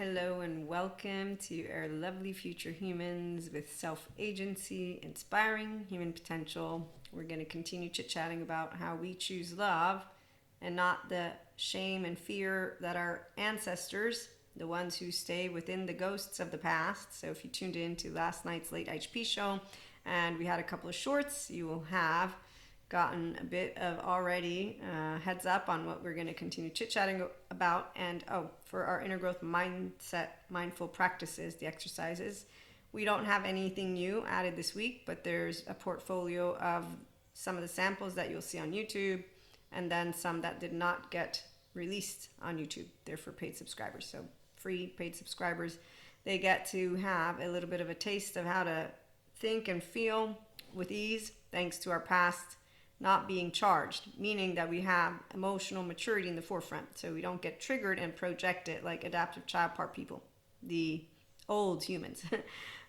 Hello and welcome to our lovely future humans with self-agency, inspiring human potential. We're going to continue chit-chatting about how we choose love and not the shame and fear that our ancestors, the ones who stay within the ghosts of the past. So if you tuned in to last night's late HP show and we had a couple of shorts, you will have gotten a bit of already heads up on what we're going to continue chit-chatting about. And for our inner growth mindset mindful practices, the exercises, we don't have anything new added this week, but there's a portfolio of some of the samples that you'll see on YouTube, and then some that did not get released on YouTube. They're for paid subscribers. So free paid subscribers, they get to have a little bit of a taste of how to think and feel with ease, thanks to our past not being charged, meaning that we have emotional maturity in the forefront, so we don't get triggered and projected like adaptive child part people, the old humans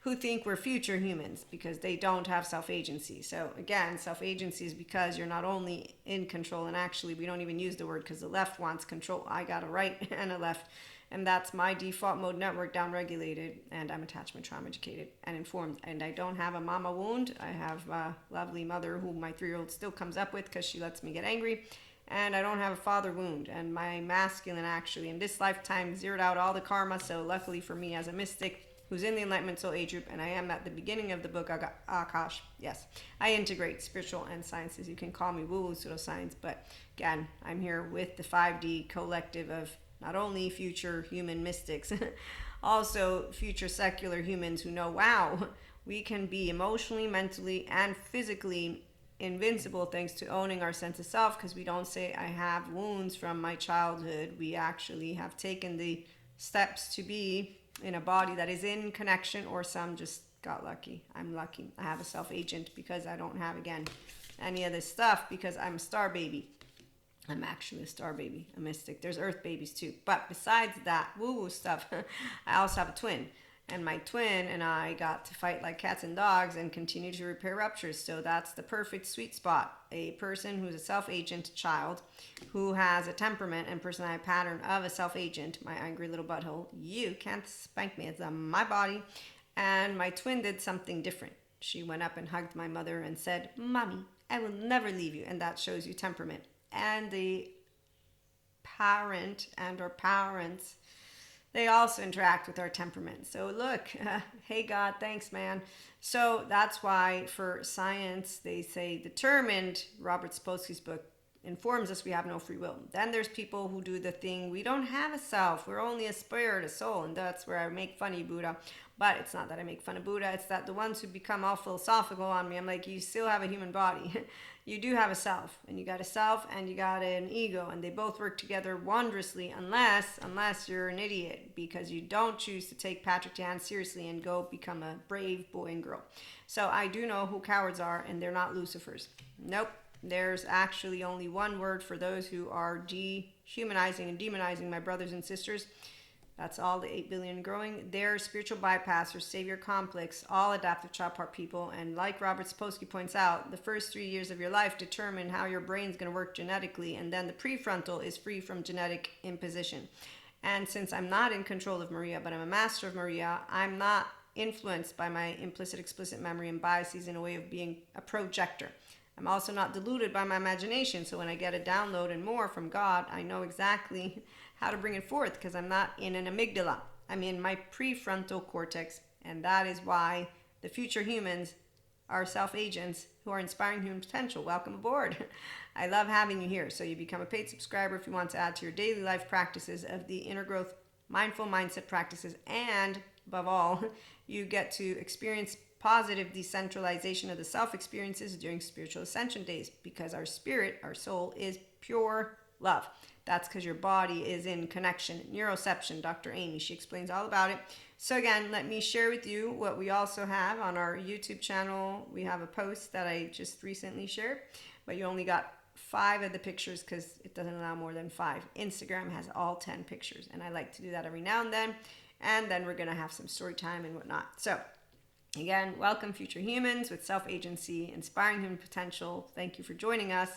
who think we're future humans because they don't have self-agency. So again, self-agency is because you're not only in control, and actually we don't even use the word because the left wants control. I got a right and a left, and that's my default mode network downregulated, and I'm attachment trauma educated and informed, and I don't have a mama wound. I have a lovely mother who my 3-year-old still comes up with because she lets me get angry, and I don't have a father wound, and my masculine actually in this lifetime zeroed out all the karma. So luckily for me, as a mystic who's in the Enlightenment Soul Age group, and I am at the beginning of the book Akash, yes, I integrate spiritual and sciences. You can call me woo-woo pseudoscience, but again, I'm here with the 5D collective of not only future human mystics, also future secular humans who know, wow, we can be emotionally, mentally, and physically invincible thanks to owning our sense of self, because we don't say, I have wounds from my childhood. We actually have taken the steps to be in a body that is in connection, or some just got lucky. I'm lucky. I have a self-agent because I don't have, again, any of this stuff because I'm a star baby. I'm actually a star baby, a mystic. There's earth babies too. But besides that woo-woo stuff, I also have a twin. And my twin and I got to fight like cats and dogs and continue to repair ruptures. So that's the perfect sweet spot. A person who's a self-agent child who has a temperament and personality pattern of a self-agent, my angry little butthole. You can't spank me. It's my body. And my twin did something different. She went up and hugged my mother and said, Mommy, I will never leave you. And that shows you temperament. And the parent and or parents, they also interact with our temperament. So look, hey God, thanks man. So that's why for science, they say determined, Robert Sapolsky's book informs us we have no free will. Then there's people who do the thing, we don't have a self, we're only a spirit, a soul, and that's where I make fun of Buddha. But it's not that I make fun of Buddha, it's that the ones who become all philosophical on me, I'm like, you still have a human body. You do have a self, and you got a self and you got an ego, and they both work together wondrously unless you're an idiot, because you don't choose to take Patrick DeHaan seriously and go become a brave boy and girl. So I do know who cowards are, and they're not Lucifers. Nope. There's actually only one word for those who are dehumanizing and demonizing my brothers and sisters. That's all the 8 billion growing. They're spiritual bypassers, savior complex, all adaptive child part people. And like Robert Sapolsky points out, the first 3 years of your life determine how your brain's going to work genetically. And then the prefrontal is free from genetic imposition. And since I'm not in control of Maria, but I'm a master of Maria, I'm not influenced by my implicit, explicit memory and biases in a way of being a projector. I'm also not deluded by my imagination. So when I get a download and more from God, I know exactly how to bring it forth, because I'm not in an amygdala. I'm in my prefrontal cortex. And that is why the future humans are self-agents who are inspiring human potential. Welcome aboard. I love having you here. So you become a paid subscriber if you want to add to your daily life practices of the inner growth mindful mindset practices. And above all, you get to experience positive decentralization of the self experiences during spiritual ascension days, because our spirit, our soul, is pure love. That's because your body is in connection. Neuroception, Dr. Amy, she explains all about it. So again, let me share with you what we also have on our YouTube channel. We have a post that I just recently shared, but you only got 5 of the pictures because it doesn't allow more than 5. Instagram has all 10 pictures, and I like to do that every now and then. And then we're going to have some story time and whatnot. So again, welcome future humans with self-agency, inspiring human potential. Thank you for joining us.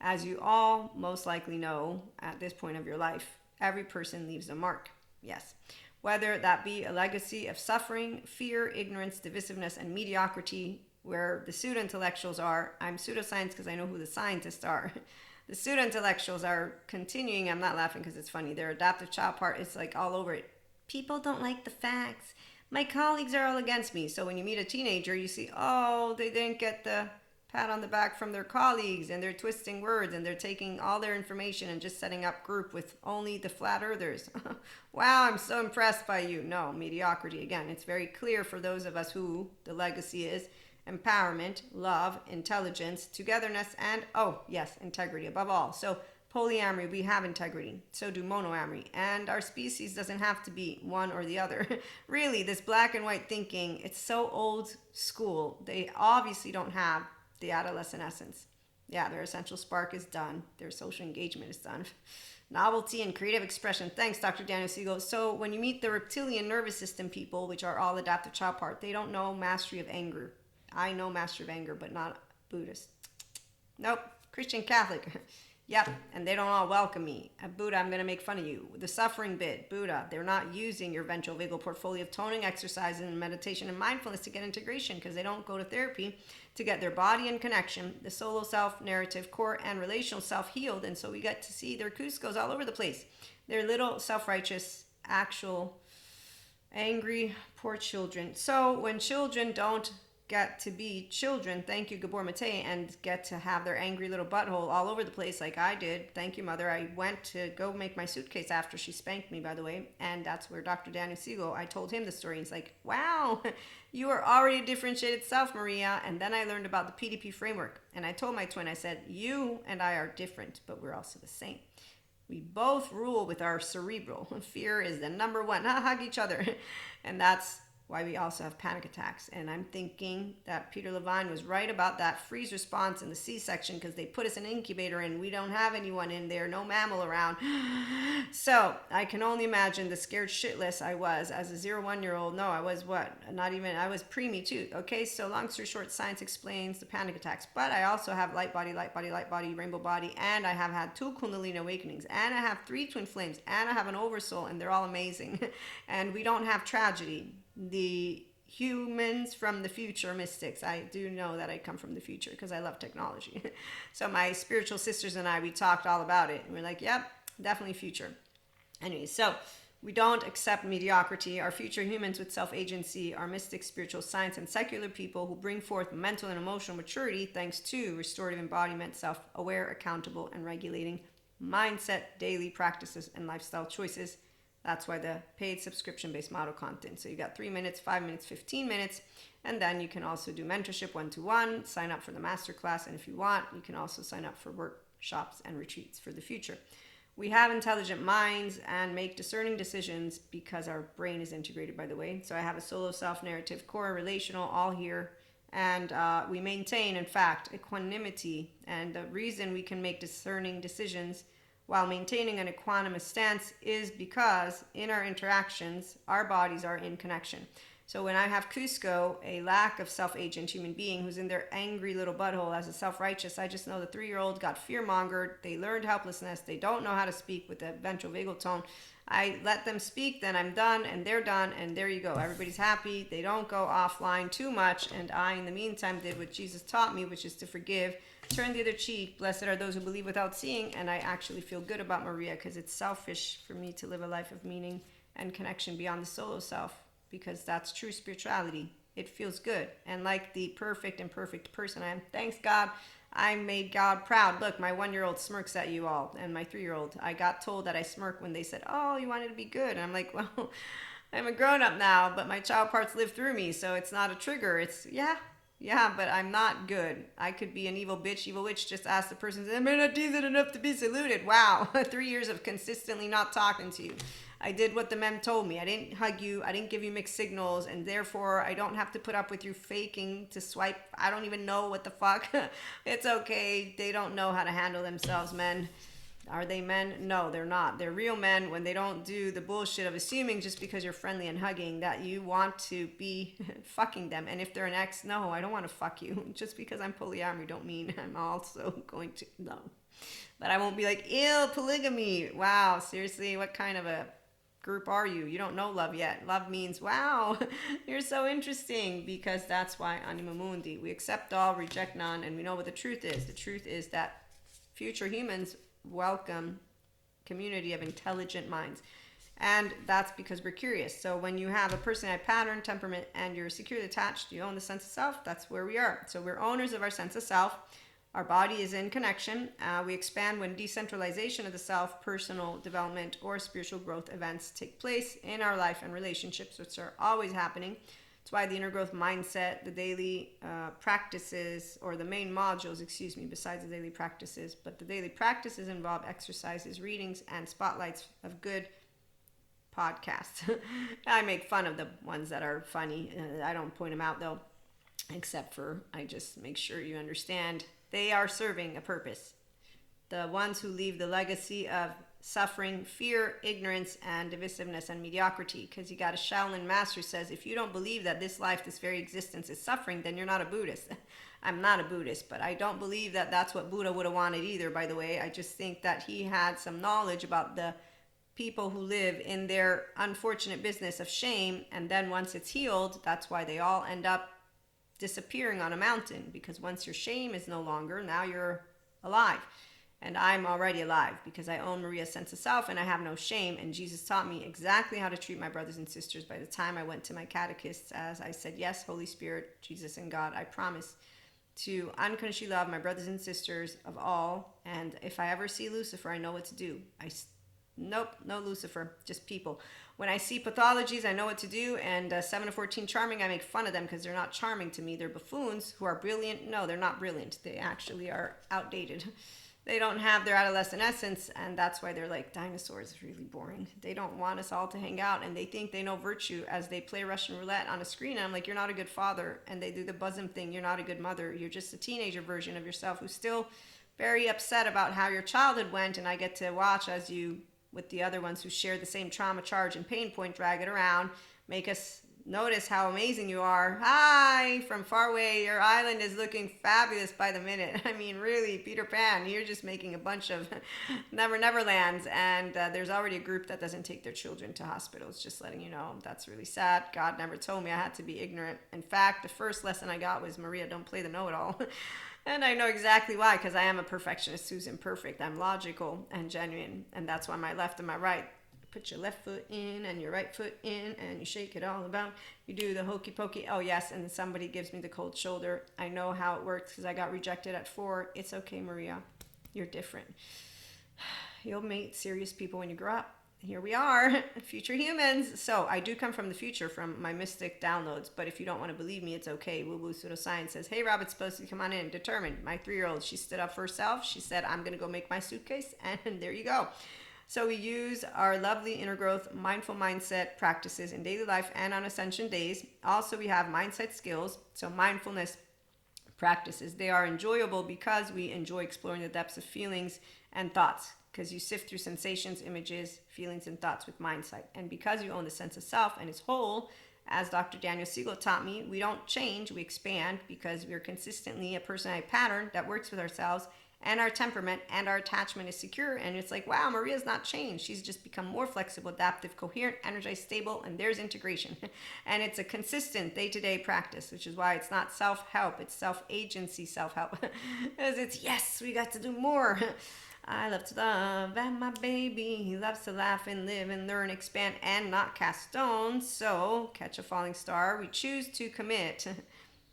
As you all most likely know, at this point of your life, every person leaves a mark. Yes. whether that be a legacy of suffering, fear, ignorance, divisiveness, and mediocrity, where the pseudo-intellectuals are. I'm pseudoscience because I know who the scientists are. The pseudo-intellectuals are continuing. I'm not laughing because it's funny. Their adaptive child part is like all over it. People don't like the facts. My colleagues are all against me. So when you meet a teenager, you see, oh, they didn't get the pat on the back from their colleagues, and they're twisting words, and they're taking all their information and just setting up group with only the flat earthers. Wow, I'm so impressed by you. No, mediocrity. Again, it's very clear for those of us who the legacy is empowerment, love, intelligence, togetherness, and, oh, yes, integrity above all. So polyamory, we have integrity. So do monoamory. And our species doesn't have to be one or the other. Really, this black and white thinking, it's so old school. They obviously don't have the adolescent essence. Yeah, their essential spark is done. Their social engagement is done. Novelty and creative expression. Thanks, Dr. Daniel Siegel. So when you meet the reptilian nervous system people, which are all adaptive child part, they don't know mastery of anger. I know mastery of anger, but not Buddhist. Nope. Christian Catholic. Yep. And they don't all welcome me. Buddha, I'm going to make fun of you. The suffering bit, Buddha, they're not using your ventral vagal portfolio of toning exercises and meditation and mindfulness to get integration, because they don't go to therapy to get their body in connection, the solo self, narrative, core, and relational self healed. And so we get to see their Cuscos all over the place. They're little self-righteous, actual, angry, poor children. So when children don't get to be children, thank you, Gabor Mate, and get to have their angry little butthole all over the place like I did. Thank you, Mother. I went to go make my suitcase after she spanked me, by the way, and that's where Dr. Daniel Siegel, I told him the story. He's like, wow, you are already a differentiated self, Maria. And then I learned about the PDP framework, and I told my twin, I said, you and I are different, but we're also the same. We both rule with our cerebral. Fear is the number one. Hug each other. And that's why we also have panic attacks. And I'm thinking that Peter Levine was right about that freeze response in the C-section, because they put us in an incubator and we don't have anyone in there, no mammal around. So I can only imagine the scared shitless I was as a 0-1-year-old. No, I was what? Not even, I was preemie too. Okay, so long story short, science explains the panic attacks. But I also have light body, rainbow body, and I have had 2 Kundalini awakenings, and I have 3 twin flames, and I have an oversoul, and they're all amazing. And we don't have tragedy. The humans from the future mystics, I do know that I come from the future because I love technology. So my spiritual sisters and I, we talked all about it, and we're like, yep, definitely future. Anyway, so we don't accept mediocrity. Our future humans with self-agency are mystic, spiritual science, and secular people who bring forth mental and emotional maturity thanks to restorative embodiment, self-aware, accountable, and regulating mindset, daily practices, and lifestyle choices. That's why the paid subscription-based model content. So you got 3 minutes, 5 minutes, 15 minutes. And then you can also do mentorship 1-to-1, sign up for the masterclass. And if you want, you can also sign up for workshops and retreats for the future. We have intelligent minds and make discerning decisions because our brain is integrated, by the way. So I have a solo self, narrative, core, relational, all here. And we maintain, in fact, equanimity. And the reason we can make discerning decisions while maintaining an equanimous stance is because in our interactions, our bodies are in connection. So when I have Cusco, a lack of self-agent human being who's in their angry little butthole as a self-righteous, I just know the 3-year-old got fear-mongered, they learned helplessness, they don't know how to speak with the ventral vagal tone. I let them speak, then I'm done, and they're done, and there you go. Everybody's happy, they don't go offline too much, and I, in the meantime, did what Jesus taught me, which is to forgive, turn the other cheek. Blessed are those who believe without seeing. And I actually feel good about Maria because it's selfish for me to live a life of meaning and connection beyond the solo self, because that's true spirituality. It feels good. And like the perfect and perfect person I am, thanks God, I made God proud. Look, my 1-year-old smirks at you all, and my 3-year-old. I got told that I smirk when they said, oh, you wanted to be good. And I'm like, well, I'm a grown-up now, but my child parts live through me, so it's not a trigger. It's, yeah, but I'm not good. I could be an evil bitch, evil witch. Just ask the person, am I not decent enough to be saluted? Wow, 3 years of consistently not talking to you. I did what the mem told me. I didn't hug you. I didn't give you mixed signals. And therefore, I don't have to put up with you faking to swipe. I don't even know what the fuck. It's okay. They don't know how to handle themselves, men. Are they men? No, they're not. They're real men when they don't do the bullshit of assuming just because you're friendly and hugging that you want to be fucking them. And if they're an ex, no, I don't want to fuck you. Just because I'm polyamory don't mean I'm also going to, no. But I won't be like, ew, polygamy. Wow, seriously, what kind of a group are you? You don't know love yet. Love means, wow, you're so interesting, because that's why Anima Mundi. We accept all, reject none, and we know what the truth is. The truth is that future humans welcome community of intelligent minds. And that's because we're curious. So when you have a personality pattern, temperament, and you're securely attached, you own the sense of self, that's where we are. So we're owners of our sense of self. Our body is in connection. We expand when decentralization of the self, personal development, or spiritual growth events take place in our life and relationships, which are always happening. That's why the inner growth mindset, the daily practices, or the main modules, besides the daily practices, but the daily practices involve exercises, readings, and spotlights of good podcasts. I make fun of the ones that are funny. I don't point them out though, except for I just make sure you understand they are serving a purpose. The ones who leave the legacy of suffering, fear, ignorance, and divisiveness and mediocrity. Because you got a Shaolin master says, if you don't believe that this life, this very existence is suffering, then you're not a Buddhist. I'm not a Buddhist, but I don't believe that that's what Buddha would have wanted either, by the way. I just think that he had some knowledge about the people who live in their unfortunate business of shame, and then once it's healed, that's why they all end up disappearing on a mountain, because once your shame is no longer, now you're alive. And I'm already alive because I own Maria's sense of self and I have no shame. And Jesus taught me exactly how to treat my brothers and sisters by the time I went to my catechists, as I said, yes, Holy Spirit, Jesus, and God, I promise to unconditionally love my brothers and sisters of all. And if I ever see Lucifer, I know what to do. Nope, no Lucifer, just people. When I see pathologies, I know what to do. And 7 to 14 charming, I make fun of them because they're not charming to me. They're buffoons who are brilliant. No, they're not brilliant. They actually are outdated. They don't have their adolescent essence, and that's why they're like dinosaurs. It's really boring. They don't want us all to hang out, and they think they know virtue as they play Russian roulette on a screen. And I'm like, you're not a good father. And they do the bosom thing. You're not a good mother. You're just a teenager version of yourself who's still very upset about how your childhood went. And I get to watch as you, with the other ones who share the same trauma charge and pain point, drag it around, make us notice how amazing you are. Hi, from far away, your island is looking fabulous by the minute. I mean, really, Peter Pan, you're just making a bunch of never lands. And there's already a group that doesn't take their children to hospitals, just letting you know. That's really sad. God never told me I had to be ignorant. In fact, the first lesson I got was, Maria, don't play the know-it-all. And I know exactly why, because I am a perfectionist who's imperfect. I'm logical and genuine, and that's why my left and my right. Put your left foot in and your right foot in, and you shake it all about. You do the hokey pokey. Oh, yes, and then somebody gives me the cold shoulder. I know how it works because I got rejected at 4. It's okay, Maria. You're different. You'll meet serious people when you grow up. Here we are, future humans. So I do come from the future, from my mystic downloads. But if you don't want to believe me, it's okay. Woo Woo Pseudoscience says, hey, Rob, it's supposed to come on in. Determined. My 3-year-old, she stood up for herself. She said, I'm going to go make my suitcase. And there you go. So we use our lovely inner growth mindful mindset practices in daily life and on ascension days. Also, we have mindsight skills. So mindfulness practices. They are enjoyable because we enjoy exploring the depths of feelings and thoughts, because you sift through sensations, images, feelings, and thoughts with mindsight. And because you own the sense of self and is whole, as Dr. Daniel Siegel taught me, we don't change, we expand, because we are consistently a personality pattern that works with ourselves and our temperament, and our attachment is secure. And it's like, wow, Maria's not changed. She's just become more flexible, adaptive, coherent, energized, stable, and there's integration. And it's a consistent day-to-day practice, which is why it's not self-help, it's self-agency self-help. Because it's, yes, we got to do more. I love to love, and my baby, he loves to laugh and live and learn, expand, and not cast stones. So, catch a falling star. We choose to commit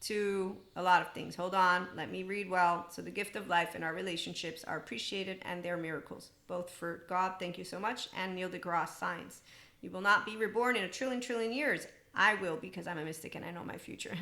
to a lot of things. Hold on, let me read well. So the gift of life and our relationships are appreciated, and they're miracles, both for God, thank you so much, and Neil deGrasse science. You will not be reborn in a trillion years. I will, because I'm a mystic and I know my future.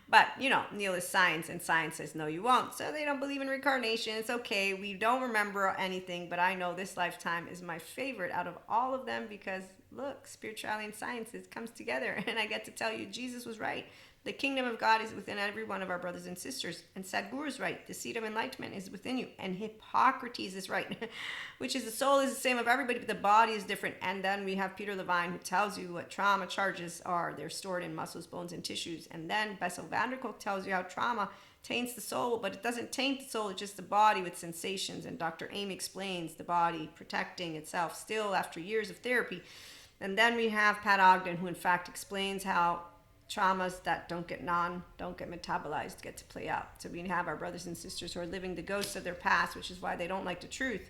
But, you know, Neil is science, and science says, no, you won't. So they don't believe in reincarnation. It's okay. We don't remember anything, but I know this lifetime is my favorite out of all of them, because, look, spirituality and science, it comes together. And I get to tell you, Jesus was right. The kingdom of God is within every one of our brothers and sisters. And Sadhguru is right. The seed of enlightenment is within you. And Hippocrates is right, which is the soul is the same of everybody, but the body is different. And then we have Peter Levine, who tells you what trauma charges are. They're stored in muscles, bones, and tissues. And then Bessel van der Kolk tells you how trauma taints the soul, but it doesn't taint the soul. It's just the body with sensations. And Dr. Amy explains the body protecting itself still after years of therapy. And then we have Pat Ogden, who in fact explains how traumas that don't get metabolized get to play out. So we have our brothers and sisters who are living the ghosts of their past, which is why they don't like the truth.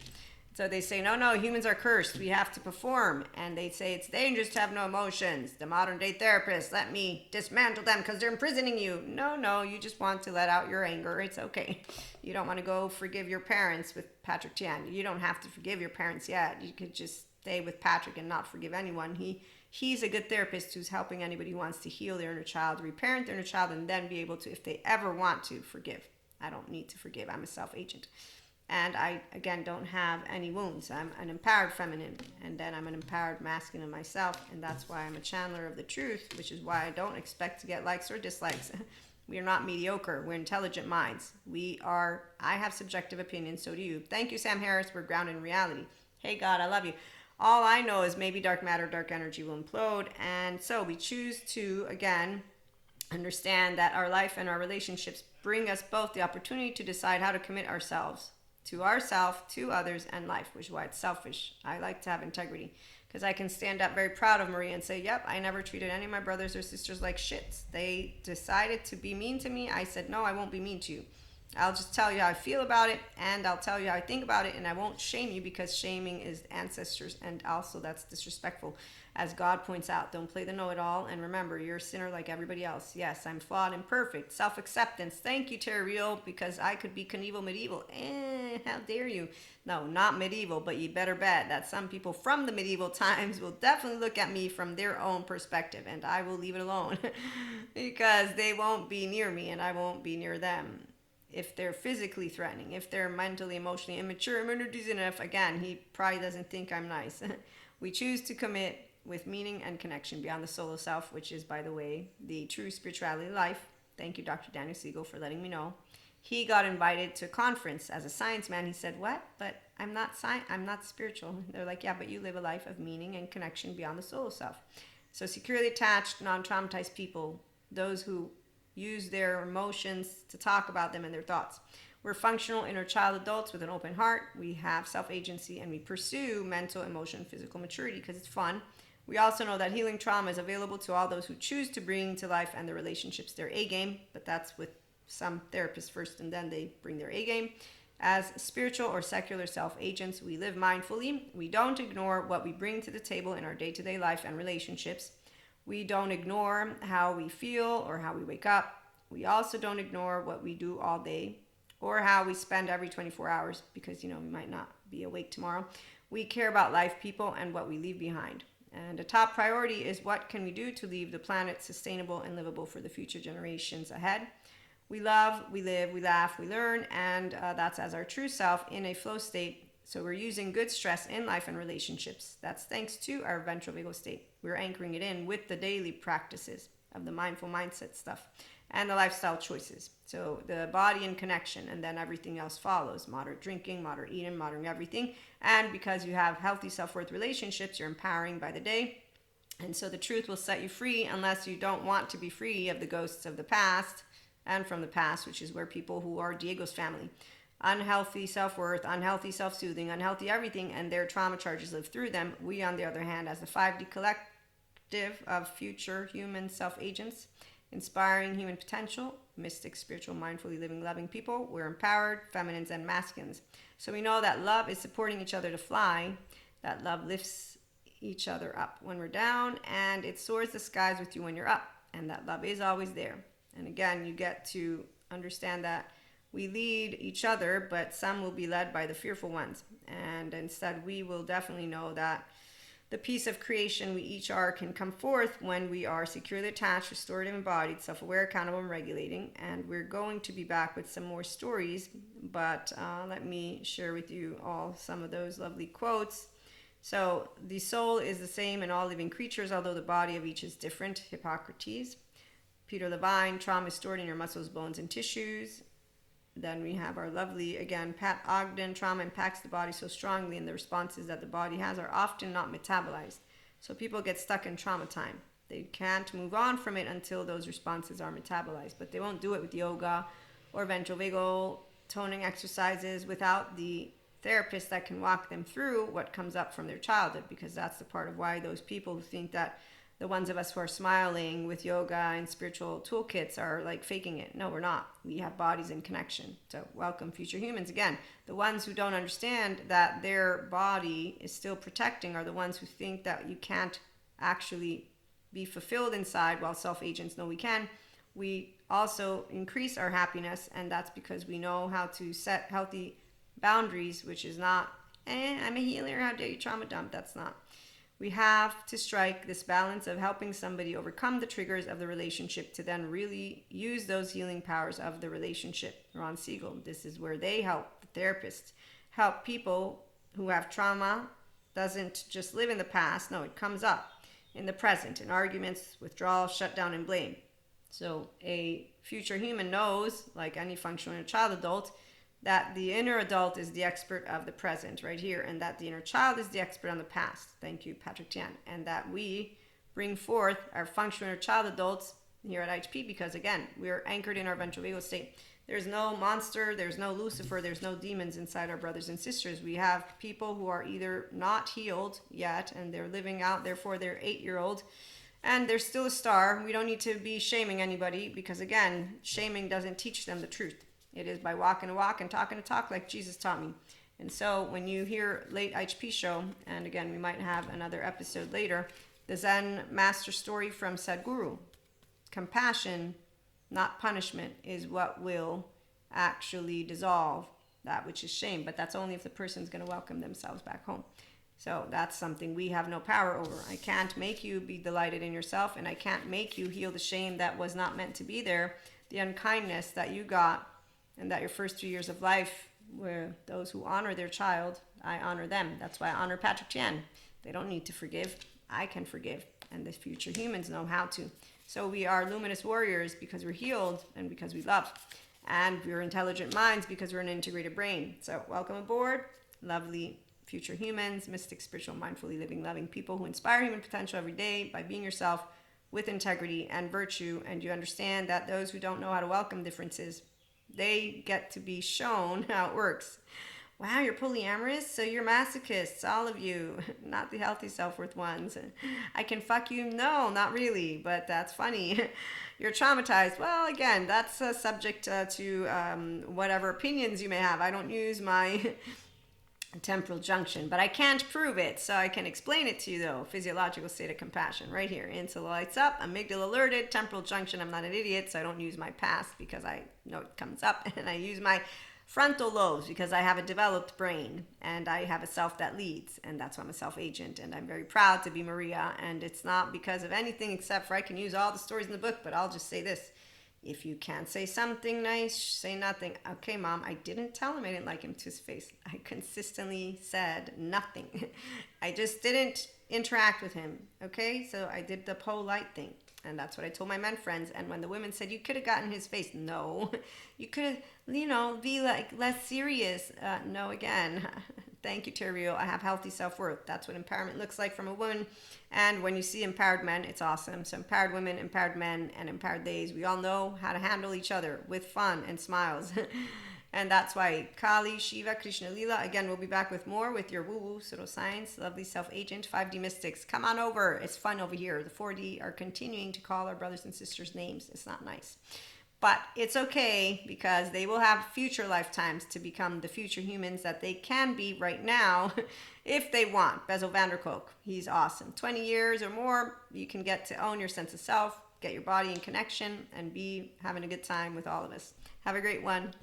So they say, no, humans are cursed. We have to perform. And they say it's dangerous to have no emotions. The modern day therapist, let me dismantle them because they're imprisoning you. No, you just want to let out your anger. It's okay. You don't want to go forgive your parents with Patrick Tian. You don't have to forgive your parents yet. You could just stay with Patrick and not forgive anyone. He's a good therapist who's helping anybody who wants to heal their inner child, reparent their inner child, and then be able to, if they ever want to, forgive. I don't need to forgive. I'm a self-agent. And I, again, don't have any wounds. I'm an empowered feminine, and then I'm an empowered masculine myself, and that's why I'm a channeler of the truth, which is why I don't expect to get likes or dislikes. We are not mediocre. We're intelligent minds. I have subjective opinions, so do you. Thank you, Sam Harris. We're grounded in reality. Hey, God, I love you. All I know is maybe dark matter, dark energy will implode, and so we choose to, again, understand that our life and our relationships bring us both the opportunity to decide how to commit ourselves to ourself, to others, and life, which is why it's selfish. I like to have integrity because I can stand up very proud of Maria and say, yep, I never treated any of my brothers or sisters like shit. They decided to be mean to me. I said, no, I won't be mean to you. I'll just tell you how I feel about it, and I'll tell you how I think about it, and I won't shame you because shaming is ancestors, and also that's disrespectful. As God points out, don't play the know-it-all, and remember, you're a sinner like everybody else. Yes, I'm flawed and perfect. Self-acceptance. Thank you, Terry Real, because I could be Knievel medieval. How dare you? No, not medieval, but you better bet that some people from the medieval times will definitely look at me from their own perspective, and I will leave it alone because they won't be near me, and I won't be near them. If they're physically threatening, if they're mentally, emotionally immature, enough, again, he probably doesn't think I'm nice. We choose to commit with meaning and connection beyond the solo self, which is, by the way, the true spirituality life. Thank you, Dr. Daniel Siegel, for letting me know. He got invited to a conference as a science man. He said, what? But I'm not spiritual. They're like, yeah, but you live a life of meaning and connection beyond the solo self. So securely attached, non-traumatized people, those who use their emotions to talk about them and their thoughts. We're functional inner child adults with an open heart. We have self-agency, and we pursue mental, emotion, physical maturity because it's fun. We also know that healing trauma is available to all those who choose to bring to life and their relationships their A game, but that's with some therapists first, and then they bring their A game. As spiritual or secular self-agents, we live mindfully. We don't ignore what we bring to the table in our day-to-day life and relationships. We don't ignore how we feel or how we wake up. We also don't ignore what we do all day or how we spend every 24 hours because, we might not be awake tomorrow. We care about life, people, and what we leave behind. And a top priority is what can we do to leave the planet sustainable and livable for the future generations ahead. We love, we live, we laugh, we learn, and that's as our true self in a flow state. So we're using good stress in life and relationships. That's thanks to our ventral vagal state. We're anchoring it in with the daily practices of the mindful mindset stuff and the lifestyle choices. So the body and connection, and then everything else follows. Moderate drinking, moderate eating, moderate everything. And because you have healthy self-worth relationships, you're empowering by the day. And so the truth will set you free unless you don't want to be free of the ghosts of the past and from the past, which is where people who are Diego's family. Unhealthy self-worth, unhealthy self-soothing, unhealthy everything, and their trauma charges live through them. We, on the other hand, as the 5D collective of future human self-agents, inspiring human potential, mystic, spiritual, mindfully living, loving people, we're empowered, feminines and masculines. So we know that love is supporting each other to fly, that love lifts each other up when we're down, and it soars the skies with you when you're up, and that love is always there. And again, you get to understand that we lead each other, but some will be led by the fearful ones. And instead, we will definitely know that the piece of creation we each are can come forth when we are securely attached, restorative, embodied, self-aware, accountable, and regulating. And we're going to be back with some more stories, but let me share with you all some of those lovely quotes. So, the soul is the same in all living creatures, although the body of each is different. Hippocrates. Peter Levine, trauma is stored in your muscles, bones, and tissues. Then we have our lovely, again, Pat Ogden, trauma impacts the body so strongly, and the responses that the body has are often not metabolized. So people get stuck in trauma time. They can't move on from it until those responses are metabolized, but they won't do it with yoga or ventral vagal toning exercises without the therapist that can walk them through what comes up from their childhood, because that's the part of why those people who think that the ones of us who are smiling with yoga and spiritual toolkits are like faking it. No, we're not. We have bodies in connection. So welcome, future humans. Again, the ones who don't understand that their body is still protecting are the ones who think that you can't actually be fulfilled inside, while self-agents know we can. We also increase our happiness, and that's because we know how to set healthy boundaries, which is not, I'm a healer, how dare you trauma dump. That's not. We have to strike this balance of helping somebody overcome the triggers of the relationship to then really use those healing powers of the relationship. Ron Siegel, this is where they help, the therapists, help people who have trauma. Doesn't just live in the past. No, it comes up in the present, in arguments, withdrawal, shutdown, and blame. So a future human knows, like any functional child adult, that the inner adult is the expert of the present right here, and that the inner child is the expert on the past. Thank you, Patrick Tian. And that we bring forth our functional child adults here at IHP because, again, we're anchored in our ventral vagal state. There's no monster, there's no Lucifer, there's no demons inside our brothers and sisters. We have people who are either not healed yet, and they're living out, therefore they're 8-year-old, and they're still a star. We don't need to be shaming anybody because, again, shaming doesn't teach them the truth. It is by walking a walk and talking a talk like Jesus taught me. And so when you hear late IHP show, and again, we might have another episode later, the Zen master story from Sadhguru, compassion, not punishment, is what will actually dissolve that which is shame. But that's only if the person's going to welcome themselves back home. So that's something we have no power over. I can't make you be delighted in yourself, and I can't make you heal the shame that was not meant to be there, the unkindness that you got, and that your first 3 years of life, where those who honor their child, I honor them. That's why I honor Patrick Tian. They don't need to forgive. I can forgive, and the future humans know how to. So we are luminous warriors because we're healed and because we love. And we're intelligent minds because we're an integrated brain. So welcome aboard, lovely future humans, mystic, spiritual, mindfully living, loving people who inspire human potential every day by being yourself with integrity and virtue. And you understand that those who don't know how to welcome differences, they get to be shown how it works. Wow, you're polyamorous? So you're masochists, all of you, not the healthy self-worth ones. I can fuck you? No, not really, but that's funny. You're traumatized. Well, again, that's subject to whatever opinions you may have. I don't use my temporal junction, but I can't prove it, so I can explain it to you though. Physiological state of compassion right here. Insula lights up, amygdala alerted, temporal junction. I'm not an idiot, so I don't use my past because I know it comes up, and I use my frontal lobes because I have a developed brain and I have a self that leads, and that's why I'm a self-agent, and I'm very proud to be Maria. And it's not because of anything except for I can use all the stories in the book, but I'll just say this: if you can't say something nice, say nothing. Okay, Mom, I didn't tell him I didn't like him to his face. I consistently said nothing. I just didn't interact with him, okay? So I did the polite thing, and that's what I told my men friends. And when the women said, you could have gotten his face, no. You could have, be like less serious. No, again. Thank you, Terrio. I have healthy self-worth. That's what empowerment looks like from a woman. And when you see empowered men, it's awesome. So empowered women, empowered men, and empowered days. We all know how to handle each other with fun and smiles. And that's why Kali, Shiva, Krishna, Lila. Again, we'll be back with more with your woo-woo, pseudoscience, lovely self-agent, 5D mystics. Come on over. It's fun over here. The 4D are continuing to call our brothers and sisters names. It's not nice. But it's okay because they will have future lifetimes to become the future humans that they can be right now if they want. Bezel Vanderkolk, he's awesome. 20 years or more, you can get to own your sense of self, get your body in connection, and be having a good time with all of us. Have a great one.